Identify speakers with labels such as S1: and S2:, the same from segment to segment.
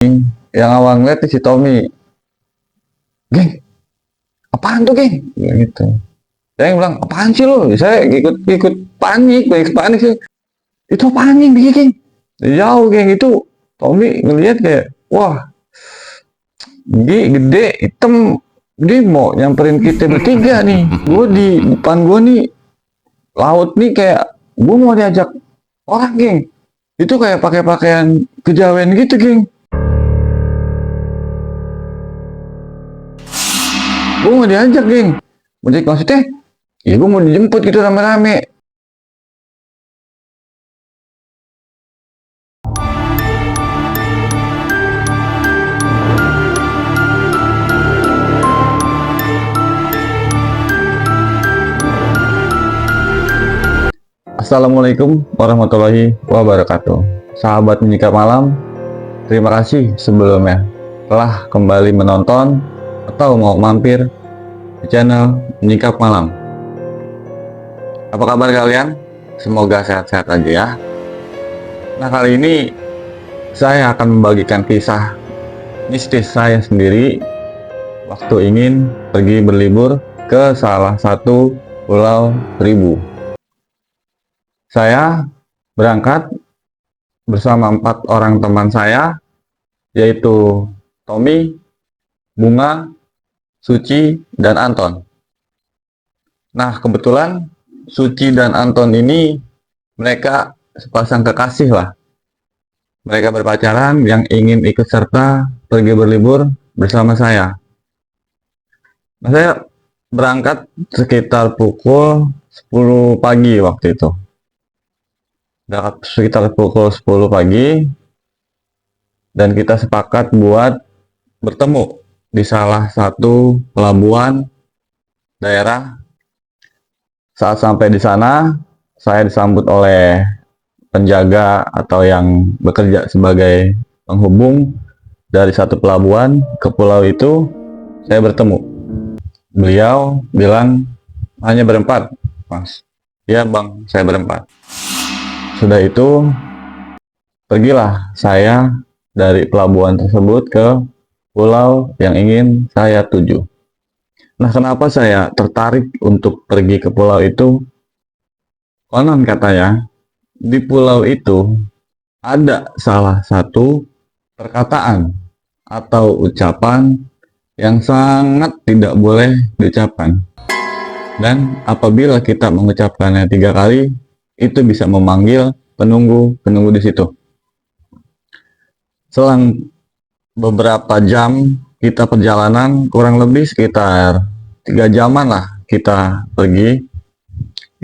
S1: Yang awal ngeliat si Tommy, geng, apaan tuh geng? Ya, gitu. Saya yang bilang, apaan sih lo? Saya ikut panik sih. Itu apaan geng? Jauh geng itu. Tommy ngeliat kayak, wah, gede, hitam, dia mau nyamperin kita bertiga nih. Gue di depan gue nih, laut nih kayak, gue mau diajak orang geng. Itu kayak pakai pakaian kejawen gitu geng. Gue mau diajak geng. Maksudnya, ya gue mau dijemput gitu rame-rame. Assalamualaikum warahmatullahi wabarakatuh. Sahabat Menyikap Malam, terima kasih sebelumnya telah kembali menonton atau mau mampir di channel Menyikap Malam. Apa kabar kalian? Semoga sehat-sehat aja ya. Nah, kali ini saya akan membagikan kisah mistis saya sendiri waktu ingin pergi berlibur ke salah satu pulau seribu. Saya berangkat bersama 4 orang teman saya, yaitu Tommy, Bunga, Suci, dan Anton. Nah, kebetulan Suci dan Anton ini mereka sepasang kekasih lah. Mereka berpacaran yang ingin ikut serta pergi berlibur bersama saya. Nah, saya berangkat sekitar pukul 10 pagi waktu itu. Berangkat sekitar pukul 10 pagi dan kita sepakat buat bertemu di salah satu pelabuhan daerah. Saat sampai di sana, saya disambut oleh penjaga atau yang bekerja sebagai penghubung dari satu pelabuhan ke pulau itu. Saya bertemu. Beliau bilang hanya berempat, Mas. Ya bang, saya berempat. Sudah itu, pergilah saya dari pelabuhan tersebut ke pulau yang ingin saya tuju. Nah, kenapa saya tertarik untuk pergi ke pulau itu? Konon katanya, di pulau itu ada salah satu perkataan atau ucapan yang sangat tidak boleh diucapkan. Dan apabila kita mengucapkannya 3 kali, itu bisa memanggil penunggu di situ. Selang beberapa jam kita perjalanan, kurang lebih sekitar 3 jaman lah kita pergi.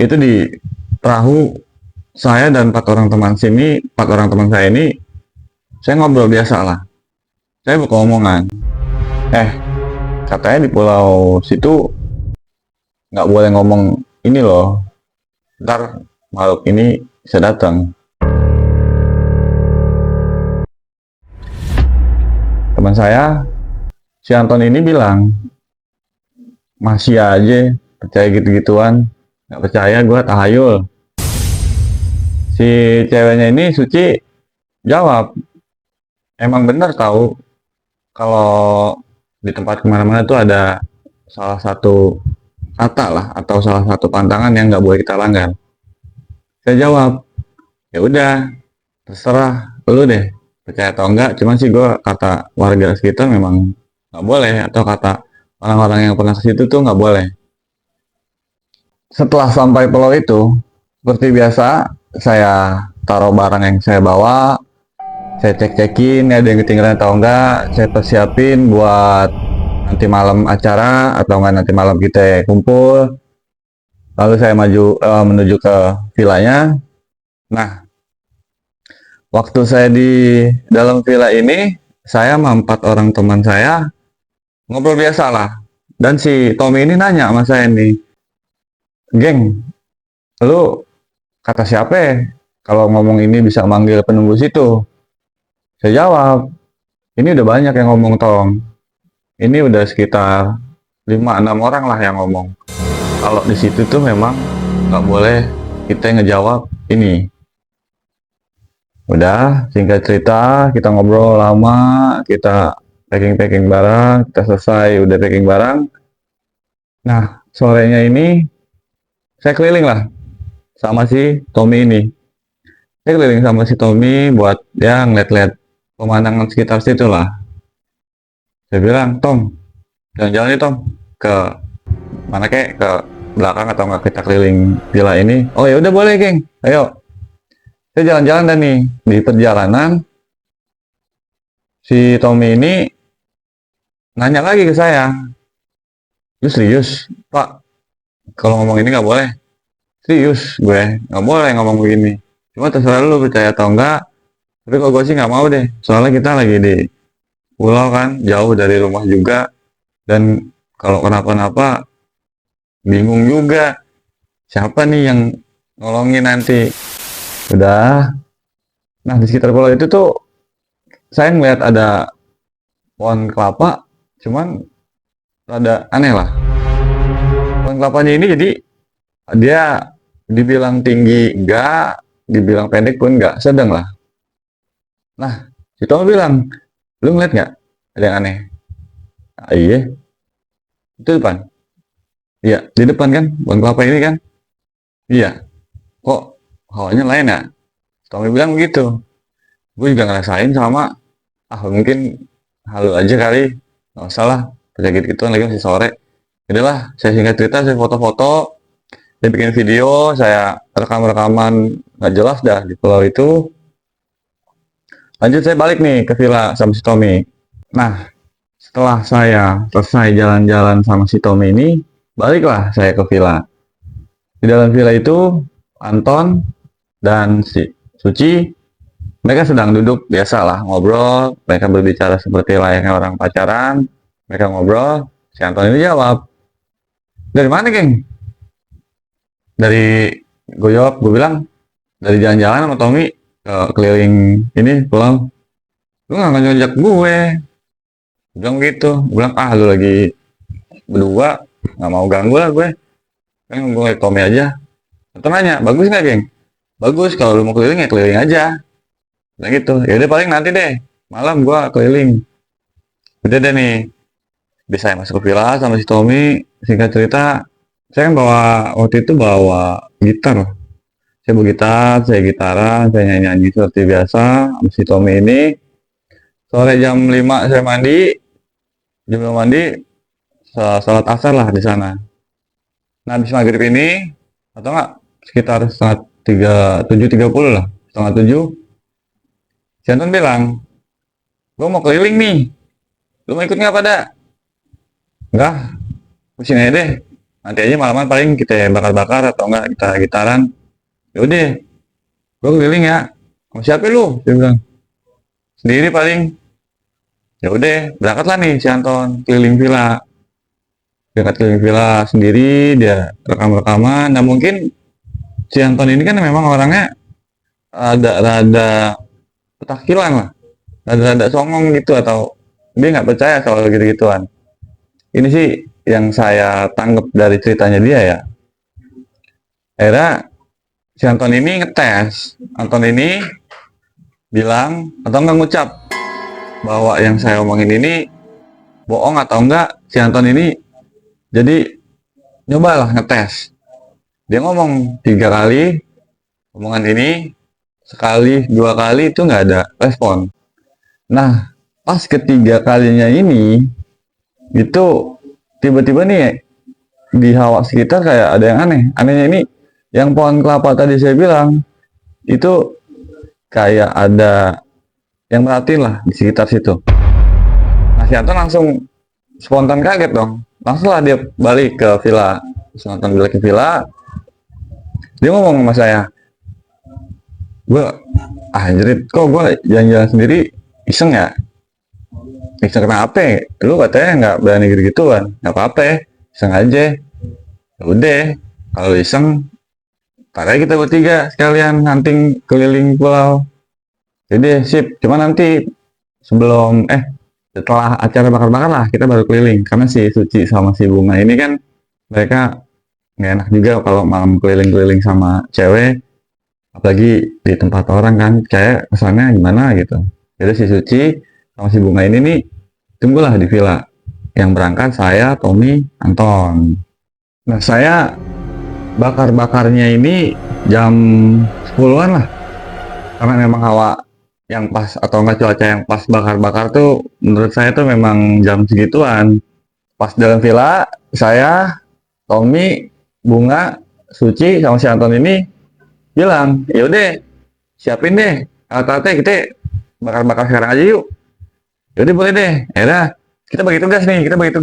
S1: Itu di perahu saya dan 4 orang teman saya ini, saya ngobrol biasa lah. Saya buka omongan. Katanya di pulau situ nggak boleh ngomong ini loh. Ntar makhluk ini bisa datang. Teman saya, si Anton ini bilang, masih aja percaya gitu-gituan. Nggak percaya, gue tahayul. Si ceweknya ini, Suci, jawab, emang bener tahu kalau di tempat kemana-mana tuh ada salah satu kata lah atau salah satu pantangan yang nggak boleh kita langgar. Saya jawab, ya udah, terserah lu deh, percaya atau enggak. Cuman sih gue kata warga sekitar memang nggak boleh, atau kata orang-orang yang pernah ke situ tuh nggak boleh. Setelah sampai pulau itu, seperti biasa, saya taruh barang yang saya bawa, saya cek-cekin ada yang ketinggalan atau enggak, saya persiapin buat nanti malam acara atau enggak nanti malam kita kumpul. Lalu saya menuju ke villanya. Nah, waktu saya di dalam villa ini, saya sama 4 orang teman saya ngobrol biasa lah. Dan si Tommy ini nanya sama saya nih, geng, lu kata siapa ya kalau ngomong ini bisa manggil penunggu situ? Saya jawab, ini udah banyak yang ngomong Tom. Ini udah sekitar 5-6 orang lah yang ngomong. Kalau di situ tuh memang nggak boleh kita ngejawab ini. Udah, singkat cerita, kita ngobrol lama, kita packing-packing barang, kita selesai, udah packing barang. Nah, sorenya ini, saya keliling lah sama si Tommy ini. Saya keliling sama si Tommy buat ya ngeliat-liat pemandangan sekitar situ lah. Saya bilang, Tom, jalan-jalan nih Tom, ke mana kek, ke belakang atau nggak kita keliling villa ini. Oh ya udah boleh geng, ayo. Saya jalan-jalan dan nih, di perjalanan, si Tommy ini nanya lagi ke saya, lu serius Pak, kalau ngomong ini nggak boleh? Serius gue, nggak boleh ngomong begini. Cuma terserah lu percaya atau enggak, tapi kalau gue sih nggak mau deh. Soalnya kita lagi di pulau kan, jauh dari rumah juga. Dan kalau kenapa-napa, bingung juga. Siapa nih yang nolongin nanti? Udah. Nah, di sekitar pulau itu tuh, saya ngeliat ada pohon kelapa, cuman rada aneh lah. Pohon kelapanya ini jadi dia dibilang tinggi enggak, dibilang pendek pun enggak, sedang lah. Nah, si Tom bilang, lu ngeliat nggak ada yang aneh? Ah, iya, itu depan. Iya, di depan kan, pohon kelapa ini kan. Iya, kok hawanya lain ya? Tommy bilang begitu. Gue juga ngerasain sama, mungkin halu aja kali, nggak usah lah, penyakit gituan lagi masih sore. Udahlah, saya singkat cerita, saya foto-foto, saya bikin video, saya rekam-rekaman nggak jelas dah di pulau itu. Lanjut saya balik nih ke villa sama si Tommy. Nah, setelah saya selesai jalan-jalan sama si Tommy ini, baliklah saya ke villa. Di dalam villa itu, Anton dan si Suci, mereka sedang duduk biasa lah, ngobrol. Mereka berbicara seperti layaknya orang pacaran. Mereka ngobrol, si Anton ini jawab, dari mana geng? Dari, gue jawab, gue bilang, dari jalan-jalan sama Tommy ke keliling ini pulau. Lu nggak ngajak gue. Gue bilang gitu. Gue bilang, lu lagi berdua, nggak mau ganggu lah gue. Kan gue liat Tommy aja. Anton nanya, bagus nggak geng? Bagus, kalau lu mau keliling ya keliling aja. Bilang gitu. Ya udah paling nanti deh, malam gue keliling. Udah deh nih, bisa saya masuk ke villa sama si Tommy. Singkat cerita, saya kan waktu itu bawa gitar. Saya bawa gitar, saya gitaran, saya nyanyi-nyanyi seperti biasa sama si Tommy ini. Sore jam 5 saya mandi, jam 5 mandi, salat asar lah di sana. Nah, habis maghrib ini, atau enggak, sekitar setengah 7.30 lah, setengah 7, si Anton bilang, gue mau keliling nih, lu mau ikut nggak pada? Enggak, pusing aja deh, nanti aja malaman paling kita bakar-bakar atau enggak kita gitaran. Yaudah, gue keliling ya, mau siapa lu? Dia bilang, sendiri paling. Ya udah, berangkatlah nih si Anton keliling villa. Berangkat keliling villa sendiri, dia rekam-rekaman. Nah mungkin si Anton ini kan memang orangnya rada petakilan lah, rada songong gitu, atau dia nggak percaya soal gitu-gituan. Ini sih yang saya tanggap dari ceritanya dia ya. Akhirnya si Anton ini ngetes. Anton ini bilang atau nggak ngucap bahwa yang saya omongin ini bohong atau enggak. Si Anton ini jadi nyobalah ngetes. Dia ngomong 3 kali omongan ini, sekali 2 kali itu nggak ada respon. Nah, pas ketiga kalinya ini, itu tiba-tiba nih di hawa sekitar kayak ada yang aneh. Anehnya ini, yang pohon kelapa tadi saya bilang, itu kayak ada yang merhatiin lah di sekitar situ. Nah, si Anton langsung spontan kaget dong. Langsung lah dia balik ke villa. Si Anton balik ke villa, dia ngomong sama saya, gue anjrit kok gue jalan-jalan sendiri iseng ya, iseng kenapa? Lu katanya nggak berani gitu-gituan. Nggak apa-apa ya, iseng aja. Ya udah, kalau iseng ntar aja kita bertiga sekalian hunting keliling pulau. Jadi sip, cuma nanti sebelum setelah acara bakar-bakar lah kita baru keliling, karena si Suci sama si Bunga ini kan mereka nggak enak juga kalau malam keliling-keliling sama cewek, apalagi di tempat orang kan, kayak kesannya gimana gitu. Jadi si Suci sama si Bunga ini nih tunggulah di villa. Yang berangkat saya, Tommy, Anton. Nah, saya bakar-bakarnya ini jam 10-an lah. Karena memang hawa yang pas atau enggak cuaca yang pas bakar-bakar tuh menurut saya tuh memang jam segituan. Pas dalam villa, saya, Tommy, Bunga, Suci sama si Anton ini bilang, yaudah siapin deh alat-alatnya, kita bakar-bakar sekarang aja yuk. Yaudah boleh deh, yaudah kita bagi tugas nih, kita bagi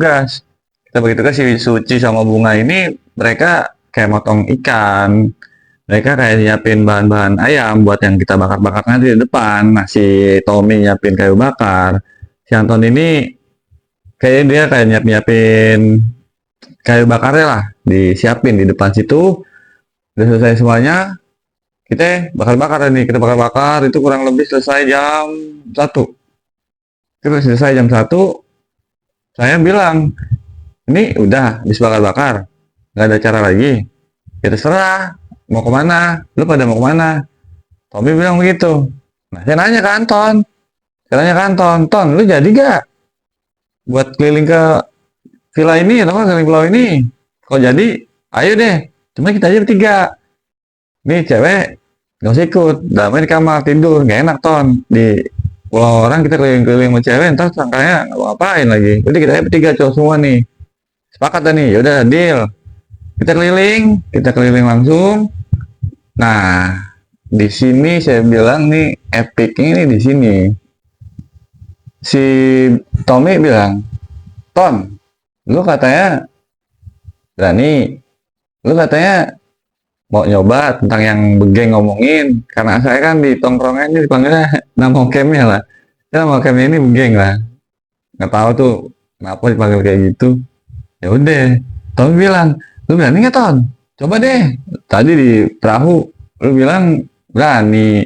S1: tugas si Suci sama Bunga ini, mereka kayak motong ikan, mereka kayak nyiapin bahan-bahan ayam buat yang kita bakar-bakar nanti di depan. Nah, si Tommy nyiapin kayu bakar, si Anton ini kayak dia kayak nyiapin kayu bakarnya lah, disiapin di depan situ. Udah selesai semuanya, kita bakar-bakar nih, kita bakar-bakar itu kurang lebih selesai jam 1. Kita selesai jam 1, saya bilang, ini udah habis bakar-bakar, nggak ada cara lagi. Ya terserah, mau kemana? Lu pada mau kemana? Tommy bilang begitu. Nah, saya nanya ke Anton. Ton, lu jadi gak buat keliling ke villa ini atau nggak keliling pulau ini? Kalau jadi, ayo deh. Cuma kita aja bertiga. Nih cewek nggak usah ikut. Damai di kamar tidur, nggak enak Ton. Di pulau orang kita keliling-keliling sama cewek, ntar sangkanya nggak mau ngapain lagi. Jadi kita aja bertiga cowok semua nih. Sepakat dah nih, yaudah deal. Kita keliling langsung. Nah, di sini saya bilang nih epicnya ini di sini. Si Tommy bilang, Ton, lu katanya berani, lu katanya mau nyoba tentang yang begeng ngomongin, karena saya kan di tongkrongan ini dipanggilnya nama camnya lah. Ya, nama camnya ini begeng lah. Nggak tahu tuh kenapa dipanggil kayak gitu. Ya udah, Tommy bilang, lu berani nggak Ton? Coba deh. Tadi di perahu, lu bilang berani.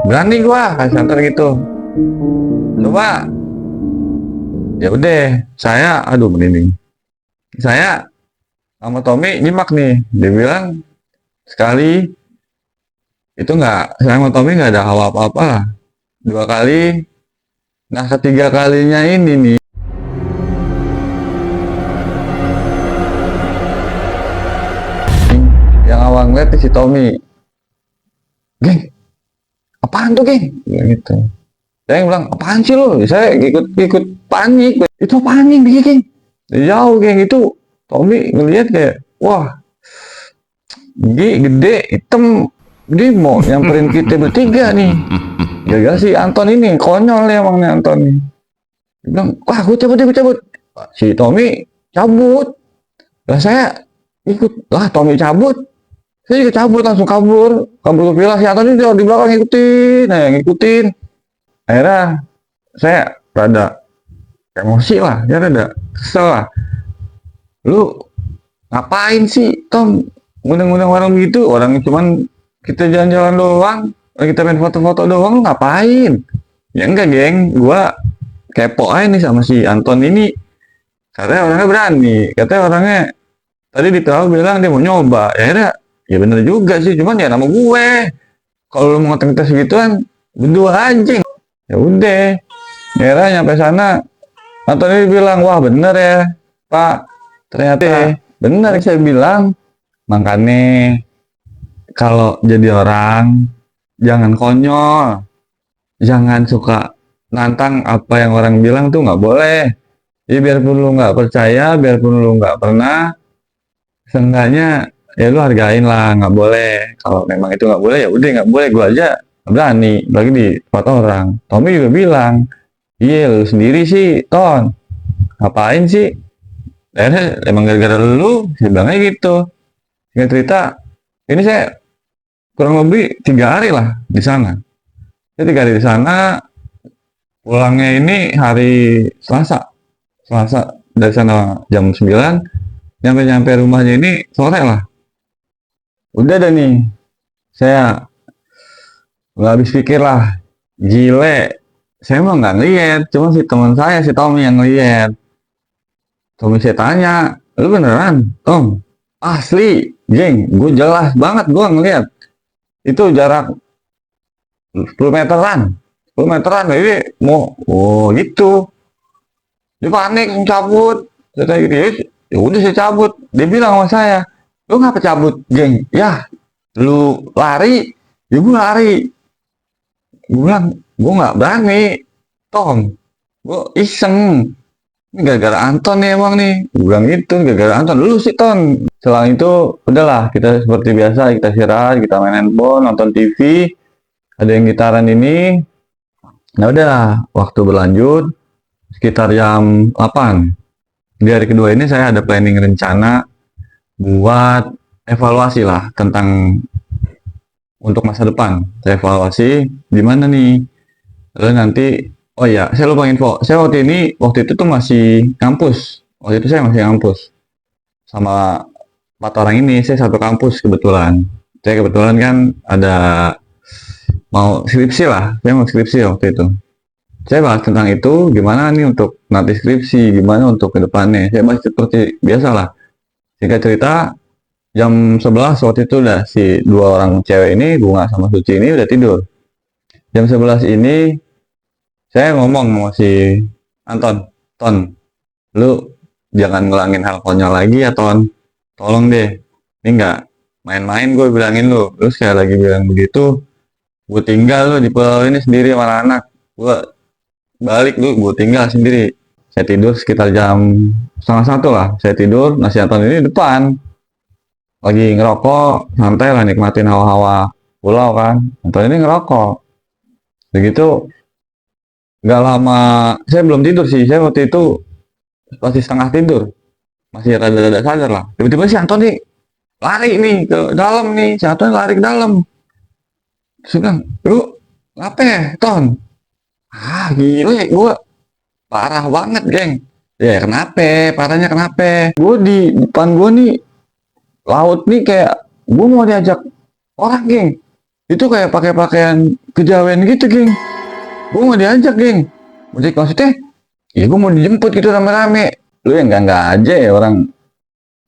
S1: Berani gua, kasih antar gitu. Coba. Ya udah, saya, aduh merinding. Saya sama Tommy nyimak nih. Dia bilang sekali itu nggak, saya sama Tommy nggak ada hawa apa-apa lah. 2 kali. Nah, ketiga kalinya ini nih. Yang awal ngeliat si Tommy, geng, apaan tuh geng? Gitu. Saya bilang, apaan sih lo? Saya ikut panik. Itu panik dia geng. Jauh geng itu. Tommy ngeliat kayak, wah, gede, hitam. Dia mau nyamperin kita bertiga nih. Gara-gara si Anton ini, konyol ya emang nih Anton nih. Dia bilang, wah gue cabut. Si Tommy cabut. Lah saya ikut, lah Tommy cabut. Saya juga cabut, langsung kabur ke villa. Si Anton ini di belakang ngikutin. Akhirnya saya rada emosi lah, ya rada kesel lah. Lu ngapain sih Tom ngundang-ngundang orang gitu, orang cuman kita jalan-jalan doang, kita main foto-foto doang, lu ngapain? Ya enggak geng, gua kepo aja nih sama si Anton ini, katanya orangnya berani, katanya orangnya tadi di tahu bilang dia mau nyoba. Ya akhirnya ya bener juga sih, cuman ya nama gue, kalau lu mau ngetes gituan berdua anjing. Ya udah, akhirnya nyampe sana Anton ini bilang, wah bener ya Pak, ternyata bener saya bilang. Makanya kalau jadi orang jangan konyol, jangan suka nantang apa yang orang bilang tuh nggak boleh. Ya biarpun lu nggak percaya, biarpun lu nggak pernah, seenggaknya ya lu hargain lah. Nggak boleh, kalau memang itu nggak boleh ya udah nggak boleh. Gua aja berani lagi di tempat orang. Tommy juga bilang, iya lu sendiri sih Ton, ngapain sih? Akhirnya emang gara-gara lu, saya bilangnya gitu. Singkat cerita, ini saya kurang lebih 3 hari lah di sana. Saya 3 hari di sana, pulangnya ini hari Selasa. Dari sana jam 9, nyampe rumahnya ini sore lah. Udah deh nih, saya nggak habis pikir lah, gile. Saya mah nggak ngeliat, cuma si teman saya, si Tommy yang ngeliat. Tommy saya tanya, lu beneran Tom? Asli, geng, gue jelas banget gue ngeliat. itu jarak 10 meteran, 10 meteran, ini mau, oh gitu, dia panik, cabut, saya tanya gitu, ya udah saya cabut, dia bilang sama saya, lu ngapa cabut, geng, ya, lu lari, ya gue lari, gue bilang, gue nggak berani, Tom, gue iseng, ini gara-gara Anton nih emang nih, gue bilang gitu, gara-gara Anton, lu sih Ton. Setelah itu, udahlah, kita seperti biasa, kita istirahat, kita main handphone, nonton TV, ada yang gitaran ini, nah udah, waktu berlanjut, sekitar jam 8, di hari kedua ini saya ada planning rencana buat evaluasi lah tentang untuk masa depan. Saya evaluasi gimana nih. Lalu nanti, oh ya, saya lupa info. Saya waktu itu tuh masih kampus. Waktu itu saya masih kampus sama 4 orang ini. Saya satu kampus kebetulan. Saya kebetulan kan ada mau skripsi lah. Saya mau skripsi waktu itu. Saya bahas tentang itu, gimana nih untuk nanti skripsi, gimana untuk kedepannya. Saya bahas seperti biasa lah. Singkat cerita, jam 11 waktu itu udah si 2 orang cewek ini, Bunga sama Suci ini udah tidur. Jam 11 ini saya ngomong sama si Anton, Ton, lu jangan ngulangin hal konyol lagi ya Ton, tolong deh, ini nggak main-main gue bilangin lu, lu sekali lagi bilang begitu, gue tinggal lu di pulau ini sendiri sama anak, gue balik lu, gue tinggal sendiri. Saya tidur sekitar jam setengah 1 lah, saya tidur, nah si Anton ini depan, lagi ngerokok, santai lah nikmatin hawa-hawa pulau kan, Anton ini ngerokok, begitu nggak lama, saya belum tidur sih, saya waktu itu masih setengah tidur, masih rada-rada sadar lah. Tiba-tiba si Anton nih lari nih ke dalam nih, si Anton lari ke dalam. Terus dia bilang, lu ngapa ya, Ton? Ah gila, gue parah banget, geng. Ya kenapa? Parahnya kenapa? Gue di depan gue nih, laut nih kayak gue mau diajak orang, geng. Itu kayak pakai pakaian kejawen gitu, geng. Gue mau diajak, geng. Maksudnya, ya gue mau dijemput gitu rame-rame. Lu yang enggak aja ya orang.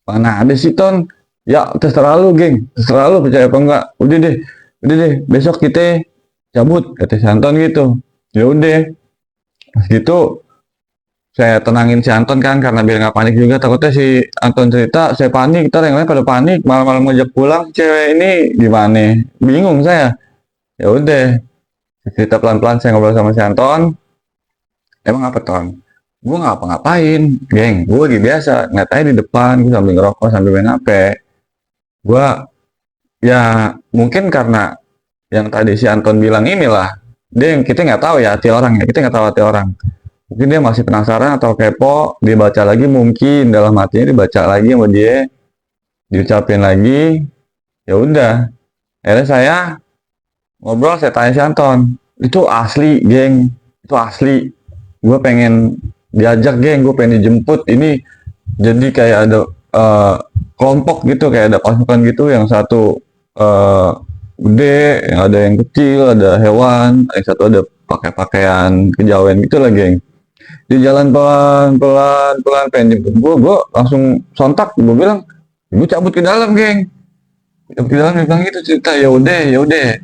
S1: Mana ada sih Ton? Ya terserah lu geng. Terserah lu percaya apa enggak. Udah deh. Besok kita cabut. Kata si Anton gitu. Ya udah. Pas gitu saya tenangin si Anton kan karena biar nggak panik juga. Takutnya si Anton cerita saya panik. Ntar yang lain pada panik. Malam-malam ngajak pulang cewek ini gimana? Bingung saya. Ya udah. Cerita pelan-pelan saya ngobrol sama si Anton. Emang apa Ton? Gue nggak apa-ngapain, geng. Gue lagi biasa, ngeliat aja di depan, gue sambil ngerokok, sambil main HP. Gue, ya mungkin karena yang tadi si Anton bilang inilah, dia kita nggak tahu ya hati orang ya, kita nggak tahu hati orang. Mungkin dia masih penasaran atau kepo, dia baca lagi mungkin dalam hatinya dibaca lagi sama dia, diucapin lagi, ya udah. Akhirnya saya ngobrol, saya tanya si Anton, itu asli, geng, itu asli. Gue pengen diajak geng, gue pengen dijemput ini, jadi kayak ada kelompok gitu, kayak ada pasukan gitu, yang satu gede, yang ada yang kecil, ada hewan, yang satu ada pakai pakaian kejawen gitu lah geng. Di jalan pelan pengen jemput gue langsung sontak, gue bilang gue cabut ke dalam geng, cabut ke dalam. Dia bilang gitu cerita, ya udah,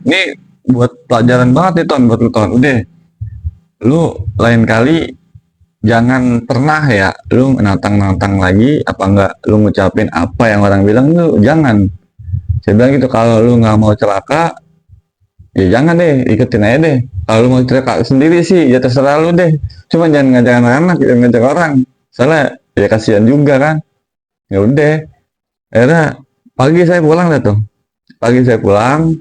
S1: ini buat pelajaran banget nih Ton, buat lu Ton, udah lu lain kali jangan pernah ya lu nantang-nantang lagi, apa enggak lu ngucapin apa yang orang bilang, lu jangan. Saya bilang gitu, kalau lu nggak mau celaka ya jangan deh, ikutin aja deh. Kalau lu mau celaka sendiri sih ya terserah lu deh, cuma jangan ngajak anak-anak, jangan ngajak orang, soalnya ya kasihan juga kan. Ya udah, akhirnya pagi saya pulang dah tuh, pagi saya pulang,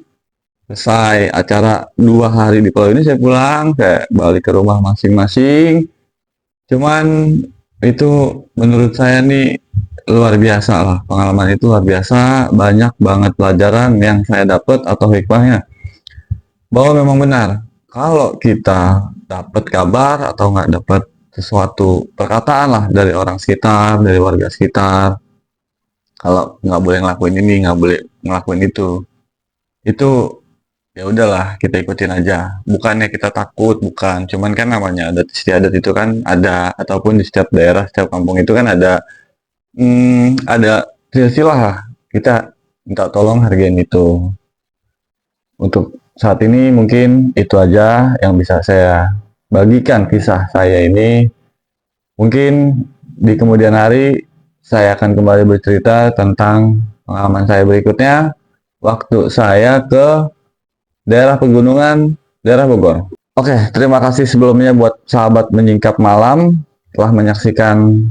S1: selesai acara 2 hari di pulau ini, saya pulang, saya balik ke rumah masing-masing. Cuman itu menurut saya nih luar biasa lah, pengalaman itu luar biasa, banyak banget pelajaran yang saya dapat atau hikmahnya, bahwa memang benar kalau kita dapat kabar atau nggak dapat sesuatu perkataan lah dari orang sekitar, dari warga sekitar, kalau nggak boleh ngelakuin ini, nggak boleh ngelakuin itu ya udahlah kita ikutin aja, bukannya kita takut, bukan, cuman kan namanya adat istiadat itu kan ada, ataupun di setiap daerah, setiap kampung itu kan ada silsilah lah, kita minta tolong hargain itu. Untuk saat ini mungkin itu aja yang bisa saya bagikan kisah saya ini. Mungkin di kemudian hari saya akan kembali bercerita tentang pengalaman saya berikutnya waktu saya ke daerah pegunungan, daerah Bogor. Oke, terima kasih sebelumnya buat sahabat menyingkap malam telah menyaksikan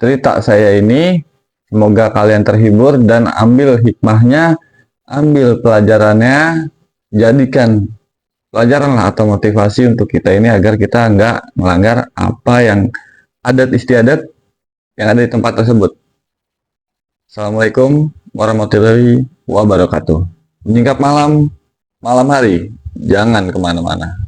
S1: cerita saya ini. Semoga kalian terhibur dan ambil hikmahnya, ambil pelajarannya, jadikan pelajaran lah atau motivasi untuk kita ini agar kita nggak melanggar apa yang adat istiadat yang ada di tempat tersebut. Assalamualaikum warahmatullahi wabarakatuh. Menyingkap malam, malam hari, jangan kemana-mana.